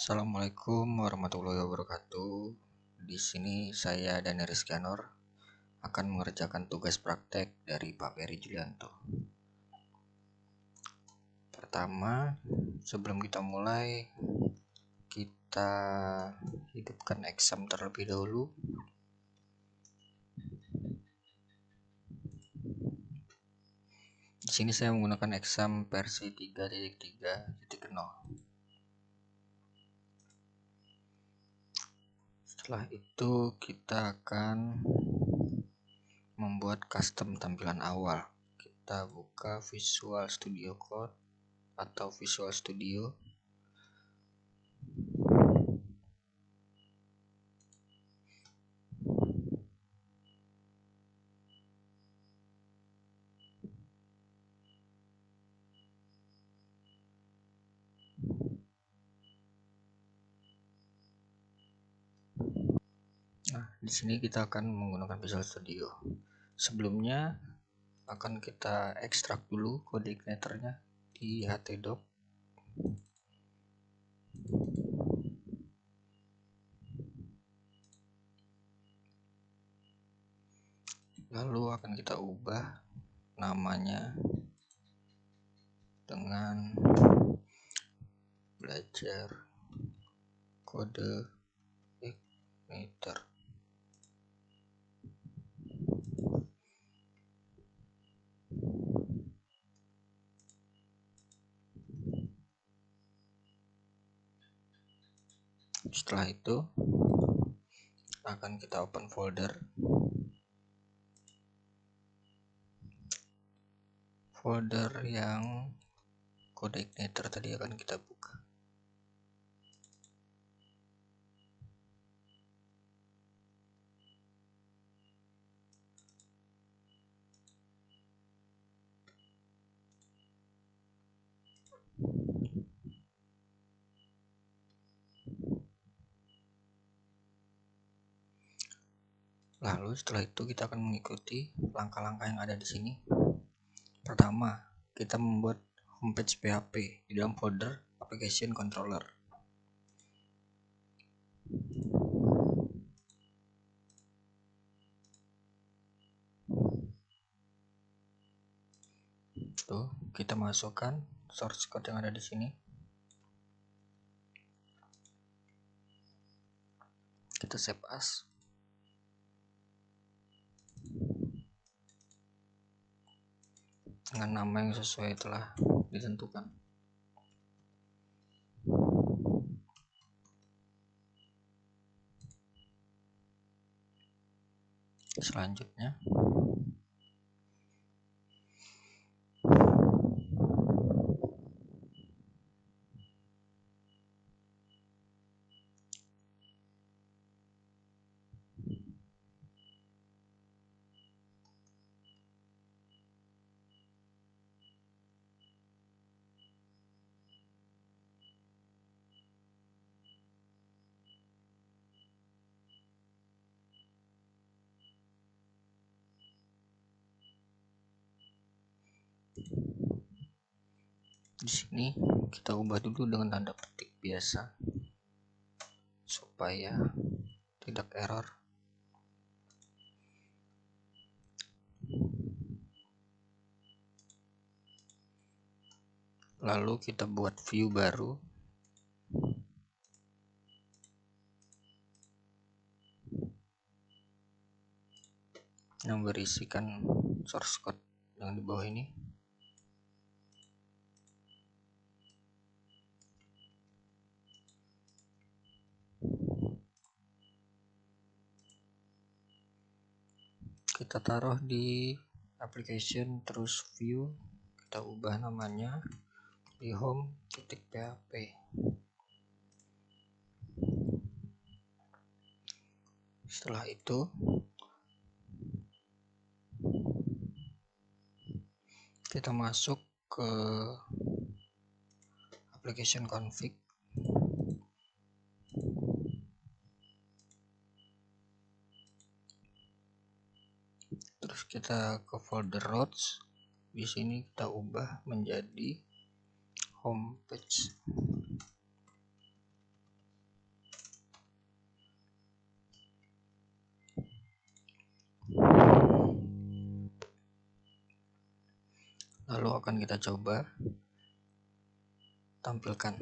Assalamualaikum warahmatullahi wabarakatuh. Di sini saya Dani Rizkanor akan mengerjakan tugas praktek dari Pak Peri Julianto. Pertama, sebelum kita mulai, kita hidupkan exam terlebih dahulu. Di sini saya menggunakan exam versi 3.3.0. Setelah itu kita akan membuat custom tampilan awal. Kita buka Visual Studio Code atau Visual Studio. Nah, di sini kita akan menggunakan Visual Studio. Sebelumnya akan kita ekstrak dulu kode igniternya di htdoc. Lalu akan kita ubah namanya dengan belajar kode igniter. Setelah itu akan kita open folder yang kode igniter tadi akan kita buka. Lalu setelah itu kita akan mengikuti langkah-langkah yang ada di sini. Pertama, kita membuat homepage PHP di dalam folder application controller. Tuh, kita masukkan source code yang ada di sini. Kita save as. Dengan nama yang sesuai telah ditentukan. Selanjutnya di sini kita ubah dulu dengan tanda petik biasa supaya tidak error. Lalu kita buat view baru. Yang berisikan source code yang di bawah ini. Kita taruh di application, terus view, kita ubah namanya di home.php. Setelah itu kita masuk ke application config. Terus kita ke folder routes. Di sini kita ubah menjadi homepage. akan kita coba tampilkan.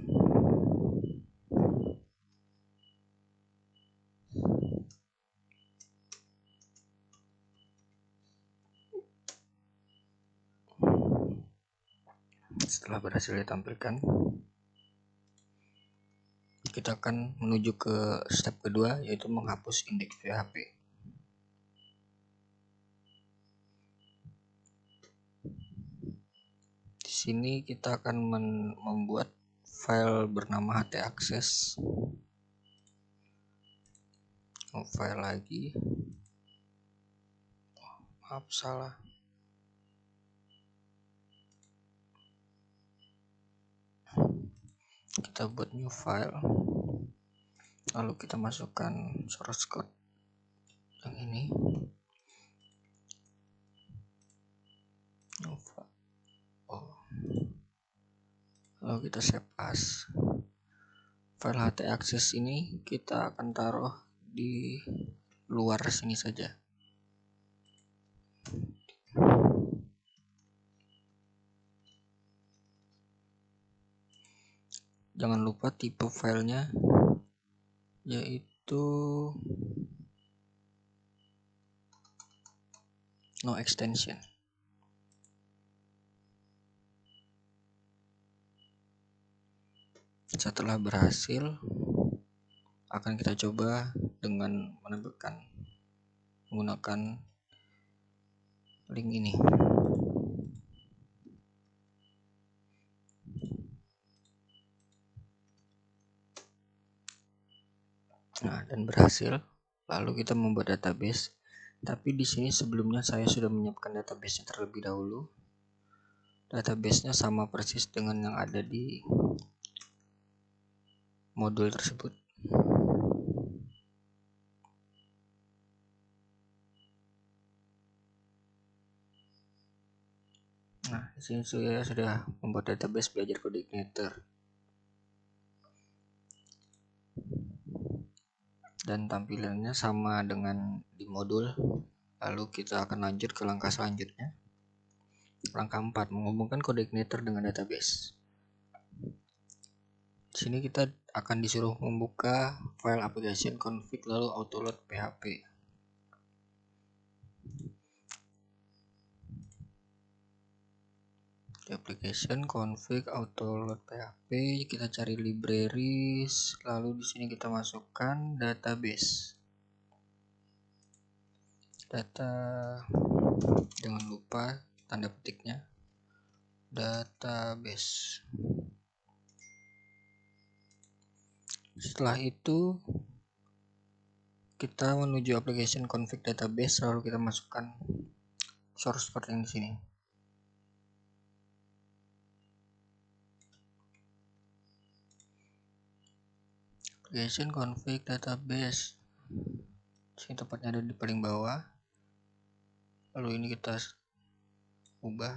Setelah berhasil ditampilkan, kita akan menuju ke step kedua, yaitu menghapus indeks PHP. Di sini kita akan membuat file bernama htaccess. File lagi. Maaf, salah. Kita buat new file, lalu kita masukkan source code yang ini. Lalu kita save as. File htaccess ini kita akan taruh di luar sini saja. Jangan lupa tipe filenya yaitu no extension. Setelah berhasil, akan kita coba dengan menambahkan menggunakan link ini. Nah, dan berhasil. Lalu kita membuat database. Tapi di sini sebelumnya saya sudah menyiapkan database-nya terlebih dahulu. Database-nya sama persis dengan yang ada di modul tersebut. Nah, di sini saya sudah membuat database belajar kode igniter. Dan tampilannya sama dengan di modul. Lalu kita akan lanjut ke langkah selanjutnya. Langkah 4, menghubungkan kode igniter dengan database. Di sini kita akan disuruh membuka file application config lalu autoload php. Di application config autoload php, kita cari libraries, lalu di sini kita masukkan database. Data, jangan lupa tanda petiknya, database. Setelah itu kita menuju application config database, lalu kita masukkan source code yang di sini. Application config database. Sini tepatnya ada di paling bawah. Lalu ini kita ubah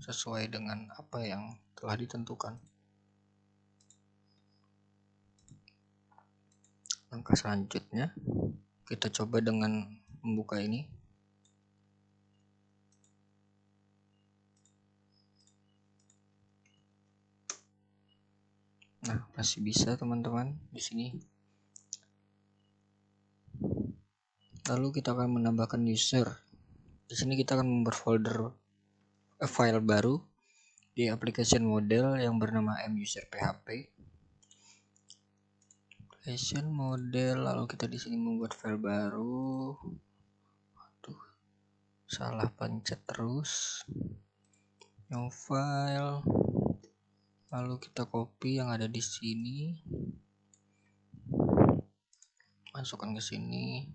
sesuai dengan apa yang telah ditentukan. Langkah selanjutnya kita coba dengan membuka ini. Nah, masih bisa teman-teman di sini. Lalu kita akan menambahkan user. Di sini kita akan membuat folder file baru di application model yang bernama muser.php. Application model, lalu kita di sini membuat file baru. Aduh, salah pencet terus. New file. Lalu kita copy yang ada di sini. Masukkan ke sini.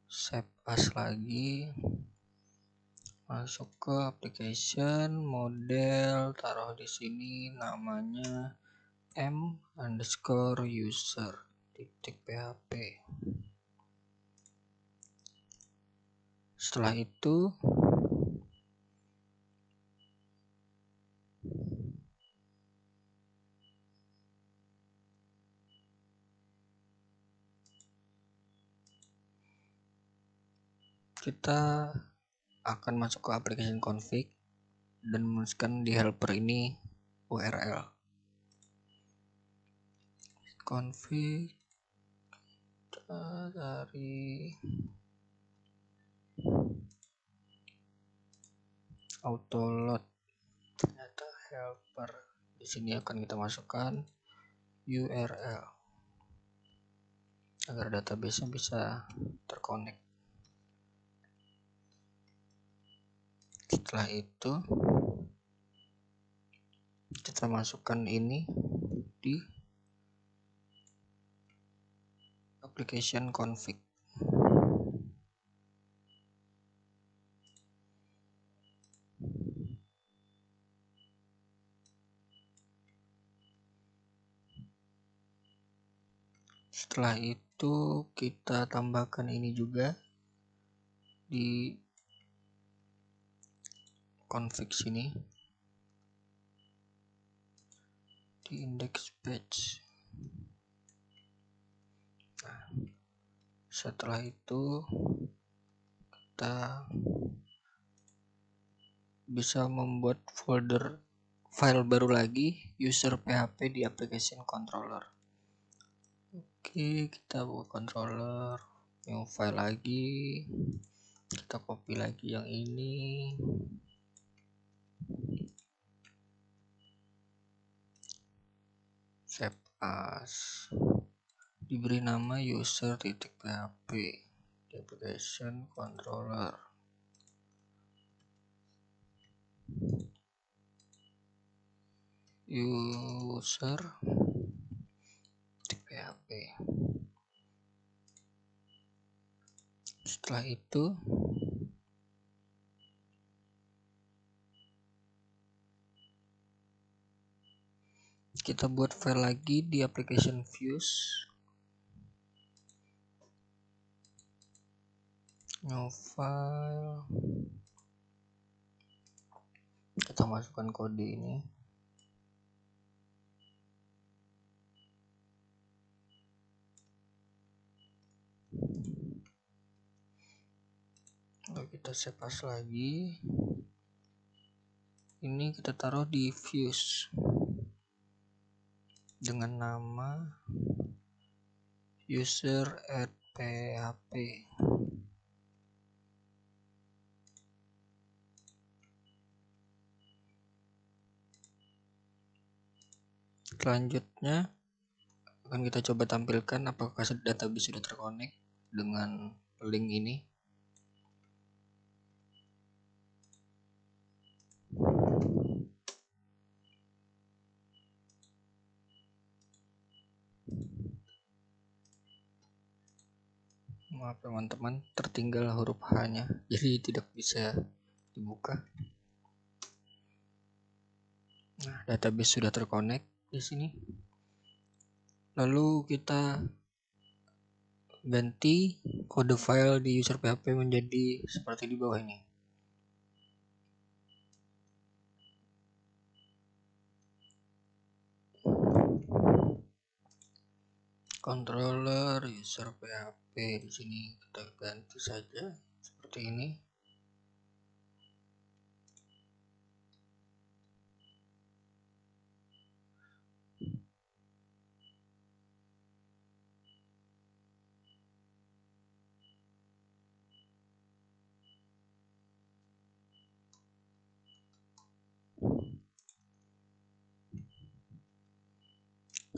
Save as lagi. Masuk ke application model, taruh di sini namanya m_user.php. Setelah itu kita akan masuk ke application config. dan menuliskan di helper ini URL config dari autoload. Ternyata helper di sini akan kita masukkan URL agar database-nya bisa terkonek. Setelah itu kita masukkan ini di application config. Setelah itu kita tambahkan ini juga di config sini di index page. Nah, setelah itu kita bisa membuat folder file baru lagi user PHP di application controller. Oke, kita buka controller, new file lagi, kita copy lagi yang ini, save as, diberi nama user.php di application controller. User.php. Setelah itu kita buat file lagi di application views, new file, kita masukkan kode ini. Lalu kita save as lagi. Ini kita taruh di views dengan nama user@php. Selanjutnya akan kita coba tampilkan apakah database sudah terkonek dengan link ini. Maaf teman-teman, tertinggal huruf H-nya, jadi tidak bisa dibuka. Nah, database sudah terkonek di sini. Lalu kita ganti kode file di user PHP menjadi seperti di bawah ini. Controller user PHP di sini kita ganti saja seperti ini.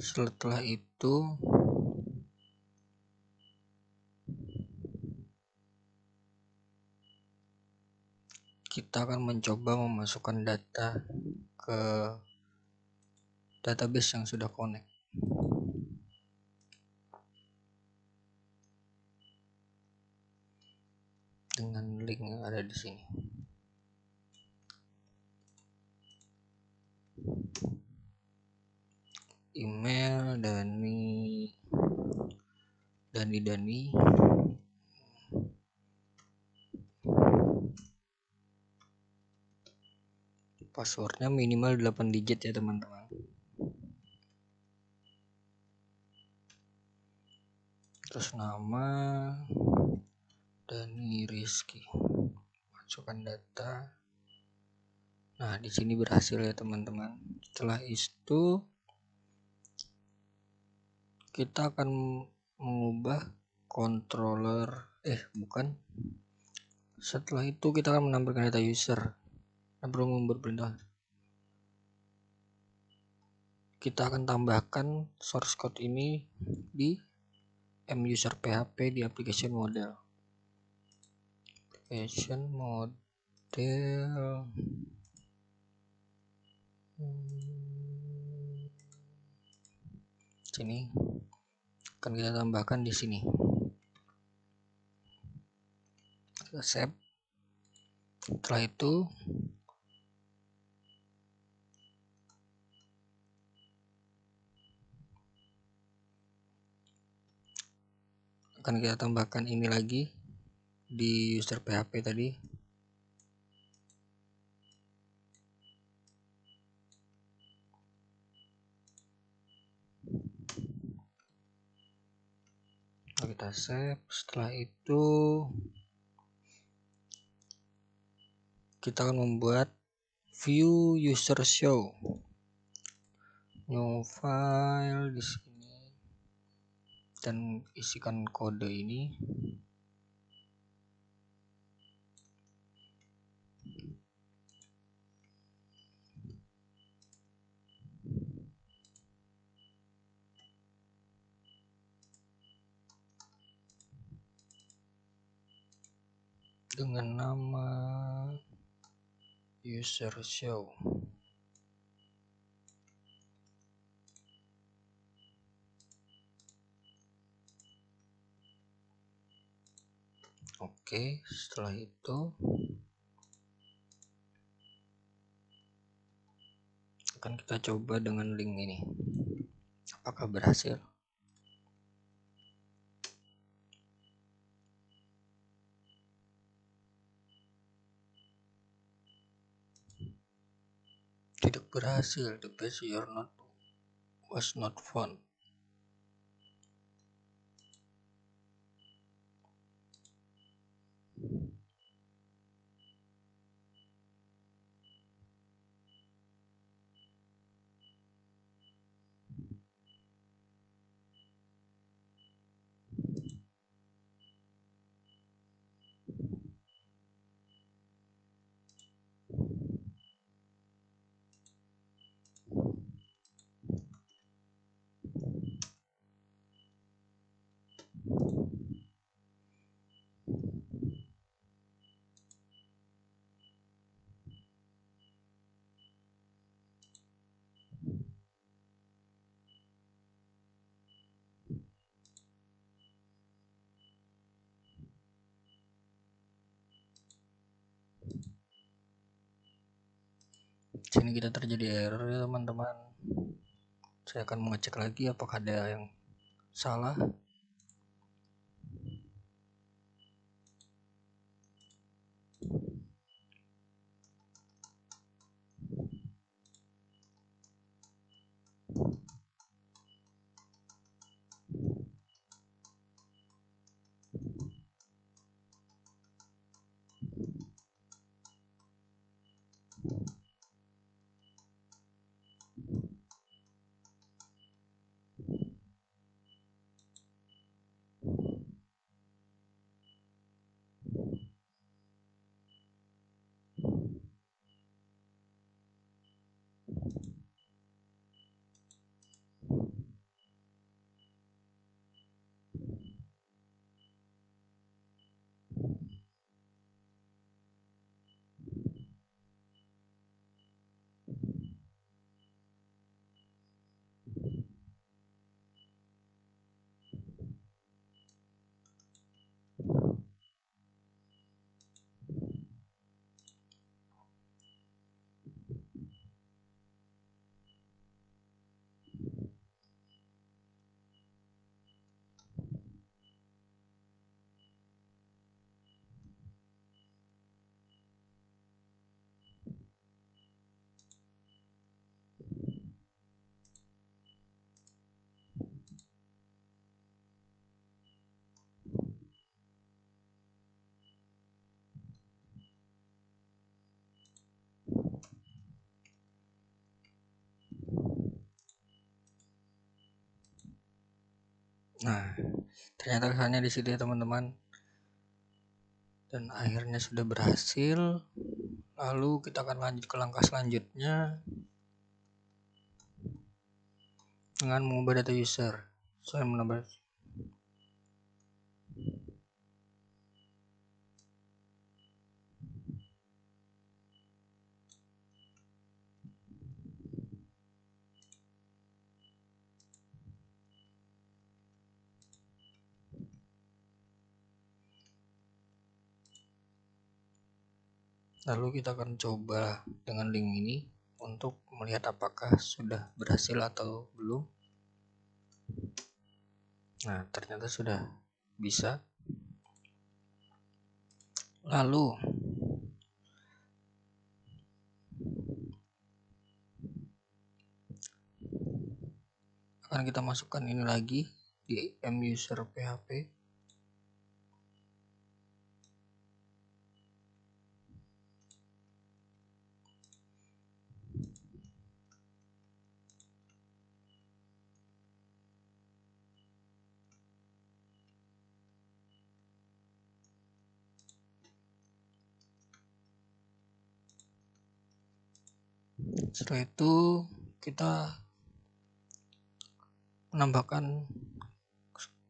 Setelah itu kita akan mencoba memasukkan data ke database yang sudah connect dengan link yang ada di sini. Email Dani passwordnya minimal 8 digit ya teman-teman. Terus nama Dani Rizky, masukkan data Nah, di sini berhasil ya teman-teman. Setelah itu kita akan mengubah controller setelah itu kita akan menampilkan data user. Nah, belum membuat perintah, kita akan tambahkan source code ini di muser php di application model. Sini akan kita tambahkan di sini. Kita save. Setelah itu akan kita tambahkan ini lagi di user php tadi. Kita save. Setelah itu kita akan membuat view user show, new file di sini, dan isikan kode ini. Dengan nama user show. Oke, setelah itu akan kita coba dengan link ini. Apakah berhasil? Tidak berhasil. The page was not found. Sini kita terjadi error ya teman-teman. Saya akan mengecek lagi apakah ada yang salah. Nah, ternyata kesannya di situ ya teman-teman. Dan akhirnya sudah berhasil. Lalu kita akan lanjut ke langkah selanjutnya dengan mengubah data user. Saya menambah lalu kita akan coba dengan link ini untuk melihat apakah sudah berhasil atau belum. Nah, ternyata sudah bisa. Lalu akan kita masukkan ini lagi di muser PHP. Setelah itu kita menambahkan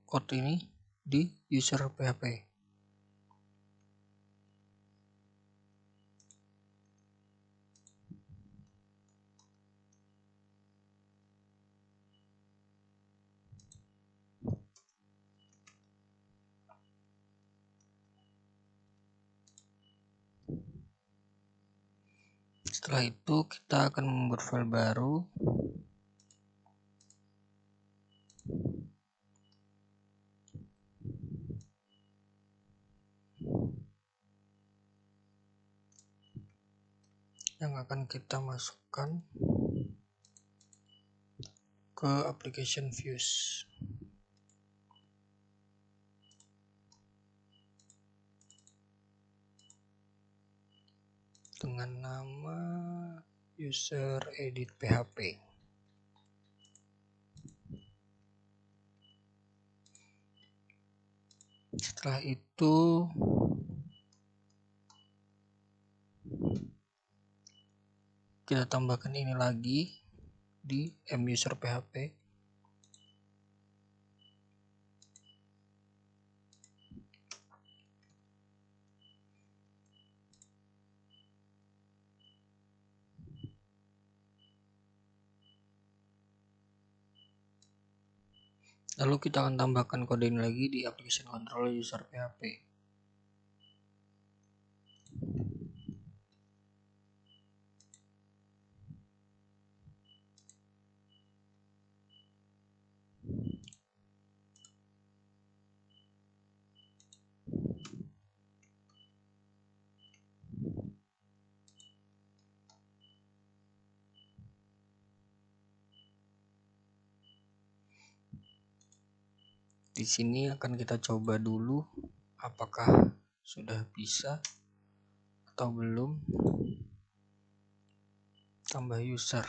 code ini di user PHP. Setelah itu kita akan membuat file baru. Yang akan kita masukkan ke application views. Dengan nama user edit PHP. Setelah itu kita tambahkan ini lagi di muser PHP. Lalu kita akan tambahkan kode ini lagi di application control user PHP. Di sini akan kita coba dulu apakah sudah bisa atau belum. Tambah user.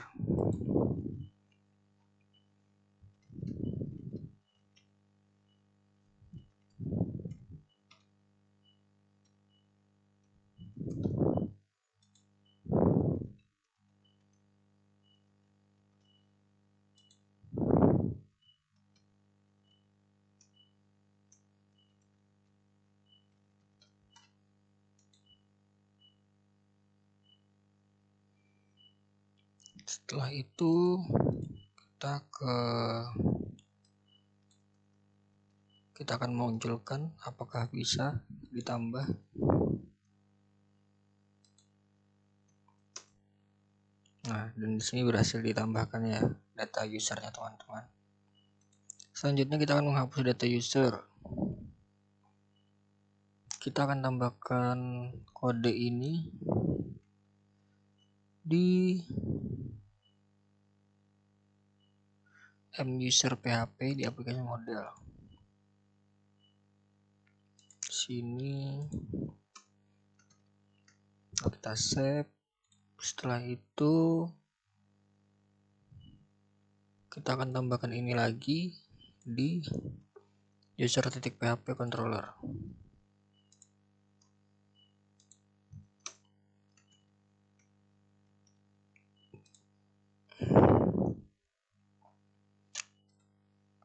Setelah itu kita akan munculkan apakah bisa ditambah. Nah, dan di sini berhasil ditambahkan ya data usernya teman-teman. Selanjutnya kita akan menghapus data user. Kita akan tambahkan kode ini di muser PHP di aplikasi model. Sini kita save. Setelah itu kita akan tambahkan ini lagi di user.php controller.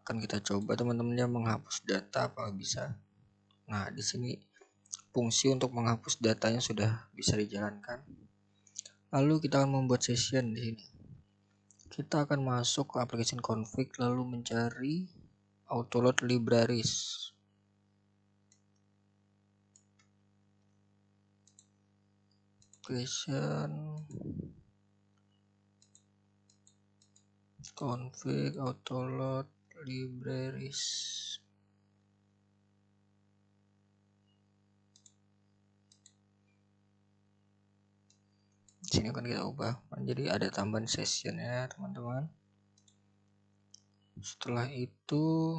Akan kita coba teman-temannya menghapus data, apa bisa. Nah, di sini fungsi untuk menghapus datanya sudah bisa dijalankan. Lalu kita akan membuat session di sini. Kita akan masuk ke application config lalu mencari autoload libraries. Application config autoload libraries. Di sini akan kita ubah menjadi ada tambahan session ya teman-teman. Setelah itu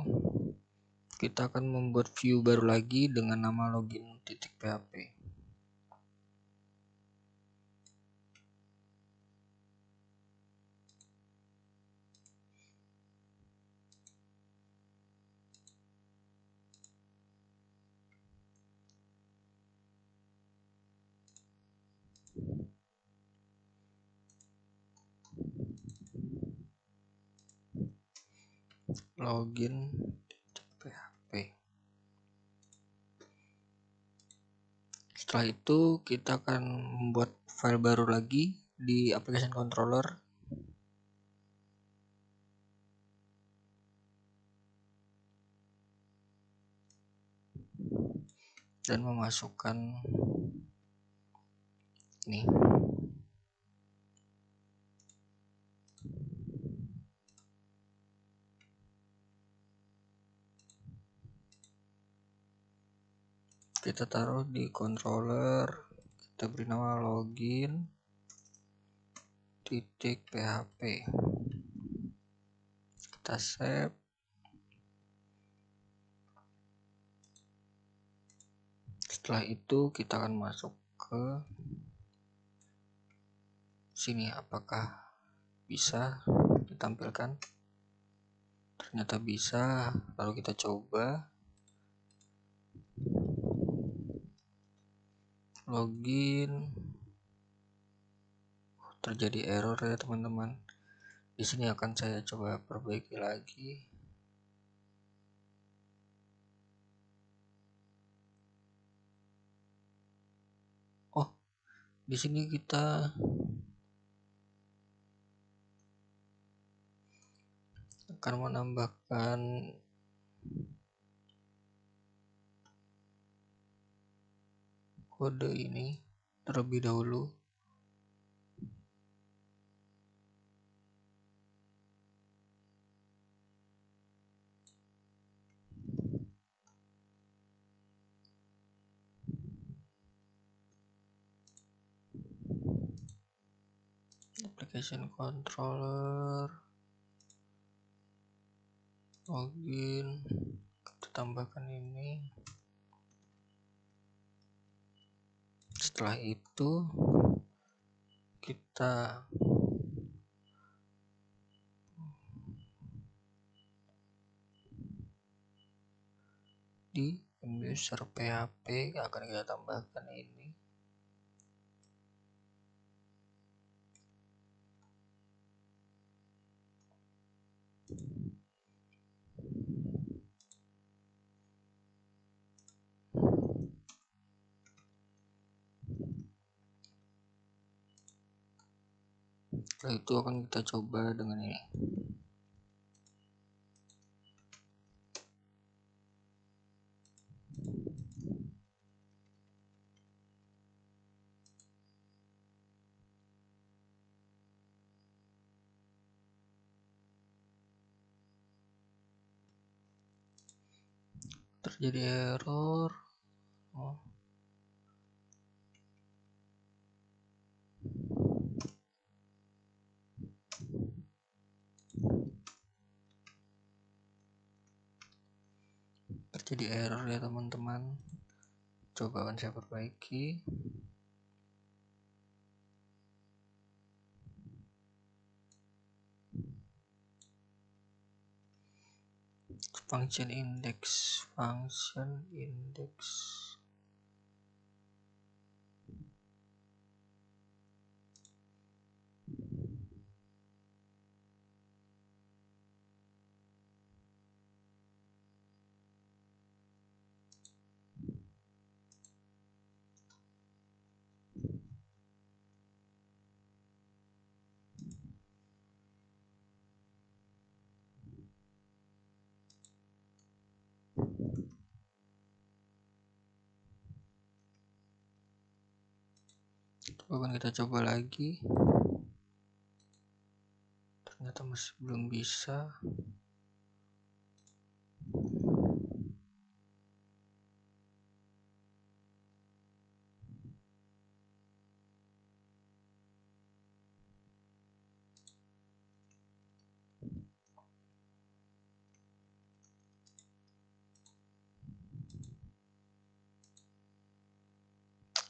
kita akan membuat view baru lagi dengan nama login.php. Login.php. Setelah itu kita akan membuat file baru lagi di application controller. Dan memasukkan ini. Kita taruh di controller, kita beri nama login.php. Kita save. Setelah itu kita akan masuk ke sini, apakah bisa ditampilkan. Ternyata bisa. Lalu kita coba login. Terjadi error ya teman-teman. Di sini akan saya coba perbaiki lagi. Oh, di sini kita akan menambahkan kode ini terlebih dahulu. Application controller login, kita tambahkan ini. Setelah itu kita di user PHP akan kita tambahkan ini. Setelah itu akan kita coba dengan ini. Terjadi error. Oh. Terjadi error ya teman-teman. Coba akan saya perbaiki. function index. Akan kita coba lagi, ternyata masih belum bisa.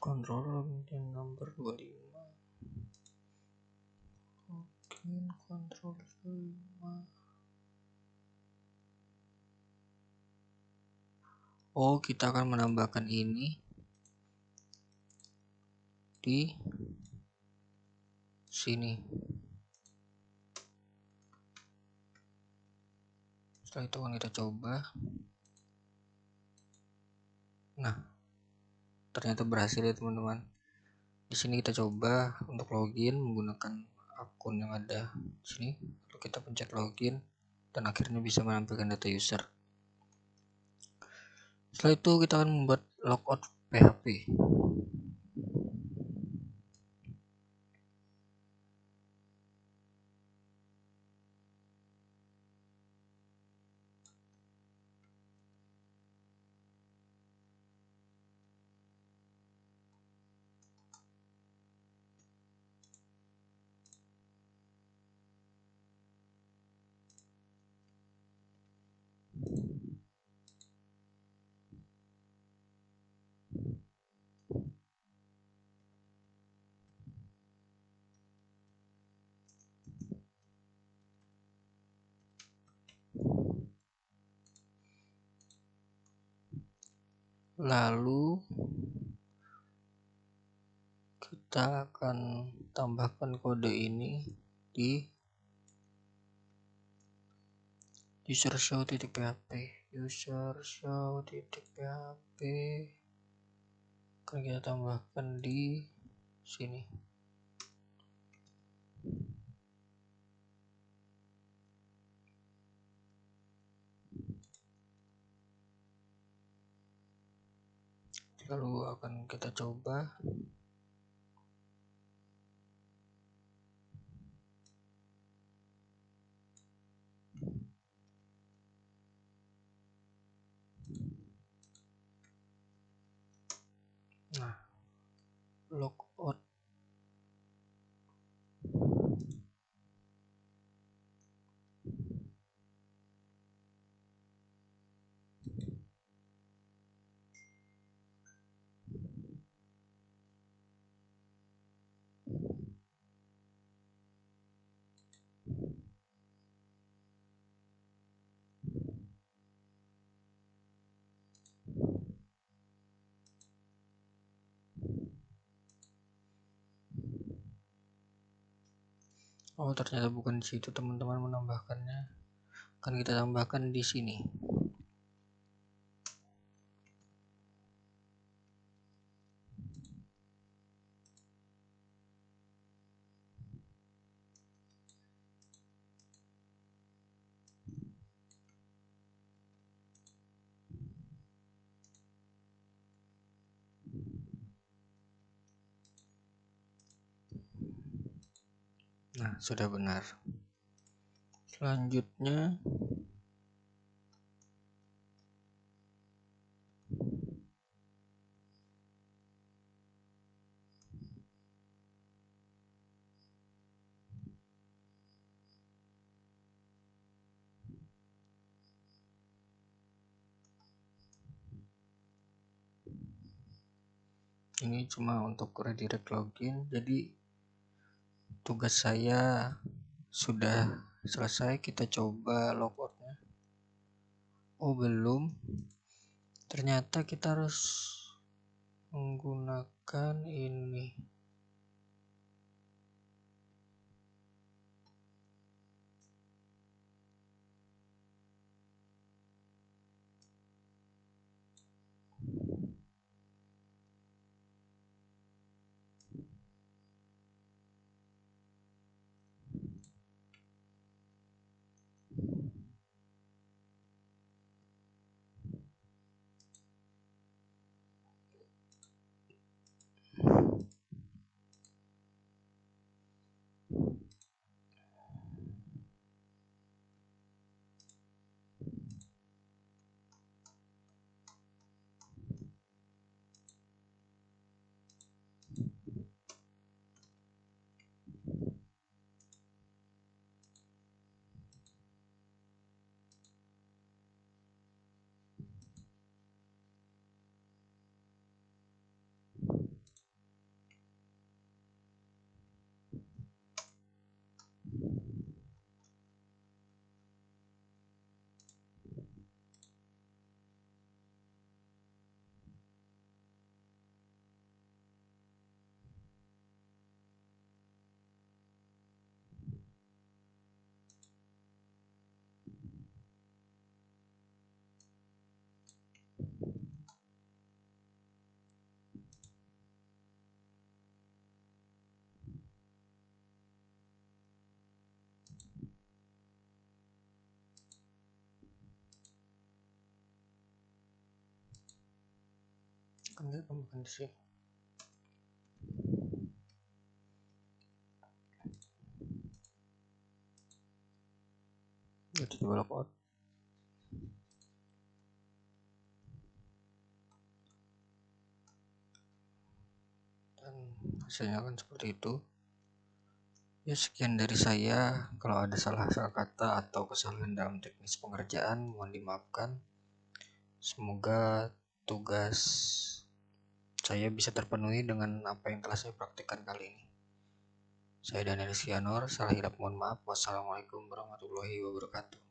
Controller login number 25. Login controller 25. Oh, kita akan menambahkan ini di sini. Setelah itu akan kita coba. Nah, ternyata berhasil ya teman-teman. Di sini kita coba untuk login menggunakan akun yang ada di sini. Lalu kita pencet login dan akhirnya bisa menampilkan data user. Setelah itu kita akan membuat logout PHP. Lalu kita akan tambahkan kode ini di user show.php. Akan kita tambahkan di sini. Lalu akan kita coba. Nah, logout. Oh, ternyata bukan di situ teman-teman menambahkannya. Akan kita tambahkan di sini. Nah, sudah benar. Selanjutnya ini cuma untuk redirect login, jadi tugas saya sudah selesai. Kita coba logoutnya. Oh belum, ternyata kita harus menggunakan ini. Kan dia bukan di sini. Jadi coba lockout. Dan hasilnya kan seperti itu. Ya sekian dari saya. Kalau ada salah kata atau kesalahan dalam teknis pengerjaan mohon dimaafkan. Semoga tugas saya bisa terpenuhi dengan apa yang telah saya praktikkan kali ini. Saya Daniel Sianor, salah hilap mohon maaf. Wassalamualaikum warahmatullahi wabarakatuh.